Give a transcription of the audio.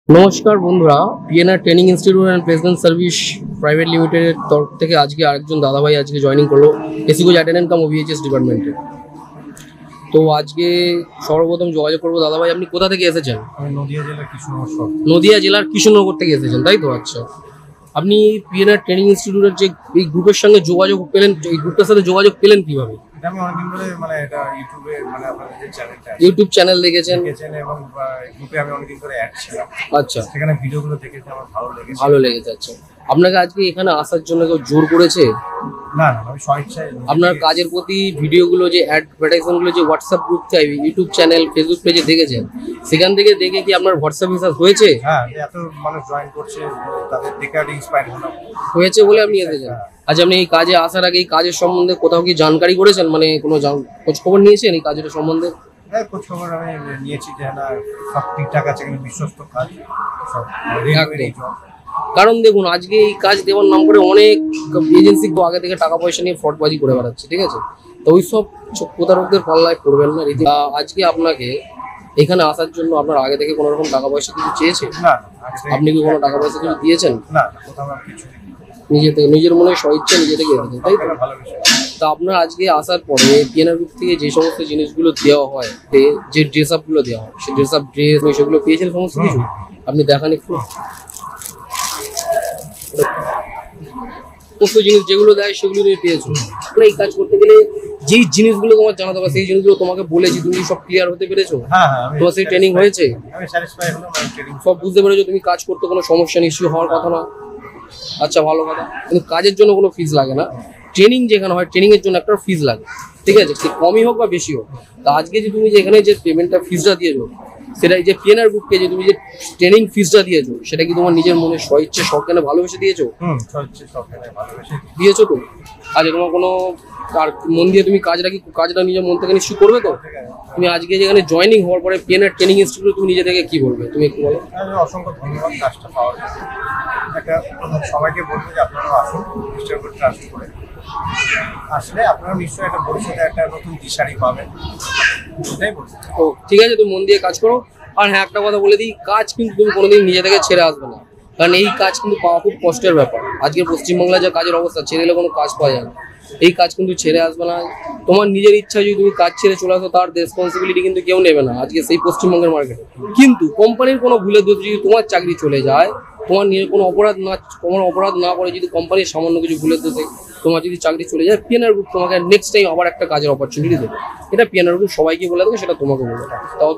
নমস্কার বন্ধুরা, PNR training institute and placement service private লিমিটেডের তরফ থেকে আজকে আরেকজন দাদাভাই আজকে জয়েনিং করলো এসিকোজ অ্যাটেন্ডেন্ট কাম ওভিএইচএস ডিপার্টমেন্টে। তো আজকে সর্বপ্রথম যোগাযোগ করবো। দাদাভাই, আপনি কোথা থেকে এসেছেন? আমি নদিয়া জেলার কৃষ্ণনগর শহর। নদিয়া জেলার কৃষ্ণনগর থেকে এসেছেন, তাই তো? আচ্ছা, আপনি পিএনআর ট্রেনিং ইনস্টিটিউটের যে এই গ্রুপের সঙ্গে যোগাযোগ পেলেন, এই গ্রুপটার সাথে যোগাযোগ পেলেন কিভাবে? এটা আমি অনেকদিন ধরে এটা ইউটিউবে আপনাদের যে চ্যানেলটা ইউটিউব চ্যানেল দেখেছেন এবং গ্রুপে আমি অনেকদিন ধরে অ্যাড ছিলাম। আচ্ছা, সেখানে ভিডিওগুলো দেখেছি, আমার ভালো লেগেছে। আচ্ছা, আপনাকে আজকে এখানে আসার জন্য কেউ জোর করেছে? না, আমি স্বেচ্ছায় আপনার কাজের প্রতি ভিডিওগুলো যে অ্যাডভার্টাইজমেন্টগুলো যে হোয়াটসঅ্যাপ গ্রুপ থেকে ইউটিউব চ্যানেল ফেসবুক পেজে দেখেছেন, সেখান থেকে দেখে কি আপনার হোয়াটসঅ্যাপ রিসার্চ হয়েছে? হ্যাঁ, এত মানুষ জয়েন করছে, তাদের দেখে ইন্সপায়ার হয়েছে বলে আপনি এসেছেন। আচ্ছা, আপনি এই কাজে আসার আগে এই কাজের সম্বন্ধে কোথাও কি জানকারি করেছেন, মানে কোনো খোঁজ খবর নিয়েছেন এই কাজের সম্বন্ধে? হ্যাঁ, খোঁজ খবর আমি নিয়েছি যে না, সব ঠিকঠাক আছে, কিন্তু বিশ্বস্ত কাজ সব। কারণ দেখুন, আজকে এই কাজ দেওয়ার নাম করে অনেক এজেন্সি আগে থেকে টাকা পয়সা নিয়ে ফ্রডবাজি করে বেড়াচ্ছে, ঠিক আছে? তো ওই সব প্রতারকদের পাল্লায় পড়বেন না। আজকে আপনাকে এখানে আসার জন্য আপনার আগে থেকে কোনো রকম টাকা পয়সা কিছু চেয়েছে? না। আপনি কি কোনো টাকা পয়সা কিছু দিয়েছেন? না, কোথাও কিছু নিজে থেকে, নিজের মনে স্বইচ্ছা নিজে থেকে এসেছেন, তাই তো? ভালো বিষয়। তা আপনার আজকে আসার পরে পিএনআর গ্রুপ থেকে যে সমস্ত জিনিসগুলো দেওয়া হয়, যে ড্রেস আপগুলো দেওয়া হয়, সেই ড্রেস আপ ড্রেস সেগুলো পেয়েছেন সমস্ত কিছু? আপনি দেখান একটু সমস্ত জিনিস যেগুলো দেয় সেগুলো তুমি পেয়েছো। এই কাজ করতে গেলে যেই জিনিসগুলো তোমার জানা দরকার সেই জিনিসগুলো তোমাকে বলেছি, তুমি সব ক্লিয়ার হতে পেরেছো? তোমার সেই ট্রেনিং হয়েছে, সব বুঝতে পেরেছো, তুমি কাজ করতে কোনো সমস্যা নিশ্চয়ই হওয়ার কথা না। আচ্ছা, ভালো কথা। কিন্তু কাজের জন্য কোনো ফিস লাগে না। ট্রেনিং যেখানে হয়, ট্রেনিং এর জন্য একটা ফিস লাগে, ঠিক আছে? কমই হোক বা বেশি হোক। তা আজকে যে তুমি যে এখানে যে পেমেন্টটা ফিসটা দিয়েছো, সেটা যে পিএনআর গ্রুপকে যে তুমি যে ট্রেনিং ফিসটা দিয়েছো, সেটা কি তোমার নিজের মনে স্বইচ্ছে সরকারে ভালোবেসে দিয়েছো? দিয়েছো তো? আচ্ছা, তোমার কোনো মন দিয়ে তুমি কাজটা নিজের মন থেকে নিশ্চয়ই করবে তো? তুমি আজকে যেখানে জয়েনিং হওয়ার পরে পিএনআর ট্রেনিং ইনস্টিটিউট তুমি নিজে থেকে কি বলবে, তুমি একটু বলো। অসংখ্য ধন্যবাদ কাজটা পাওয়ার জন্য। সবাইকে বলবো যে আপনারাও আসুন, চেষ্টা করে ট্রাস্ট করে আসলে আপনারা নিশ্চয়ই একটা ভবিষ্যতে একটা নতুন দিশারি পাবেন, এটাই বলছি। ও ঠিক আছে, তুমি মন দিয়ে কাজ করো। আর হ্যাঁ, একটা কথা বলে দিই, কাজ কিন্তু তুমি কোনোদিন নিজে থেকে ছেড়ে আসবে না, কারণ এই কাজ কিন্তু পাওয়া খুব কষ্টের ব্যাপার। আজকে পশ্চিমবাংলায় যে কাজের অবস্থা, ছেড়ে এলে কোনো কাজ পাওয়া যায় না। এই কাজ কিন্তু ছেড়ে আসবে না। তোমার নিজের ইচ্ছা যদি তুমি কাজ ছেড়ে চলে আসো, তার রেসপন্সিবিলিটি কিন্তু কেউ নেবে না আজকে সেই পশ্চিমবঙ্গের মার্কেটে। কিন্তু কোম্পানির কোনো ভুলের দোষে যদি তোমার চাকরি চলে যায়, তোমার নিজের কোনো অপরাধ না করে যদি কোম্পানির সামান্য কিছু ভুলের দোষে তোমার যদি চাকরি চলে যায়, পিএনআর গ্রুপ তোমাকে নেক্সট টাইম আবার একটা কাজের অপরচুনিটি দেবে। এটা পিএনআর গ্রুপ সবাইকে বলে দেবে, সেটা তোমাকে বলে দেবে। তাও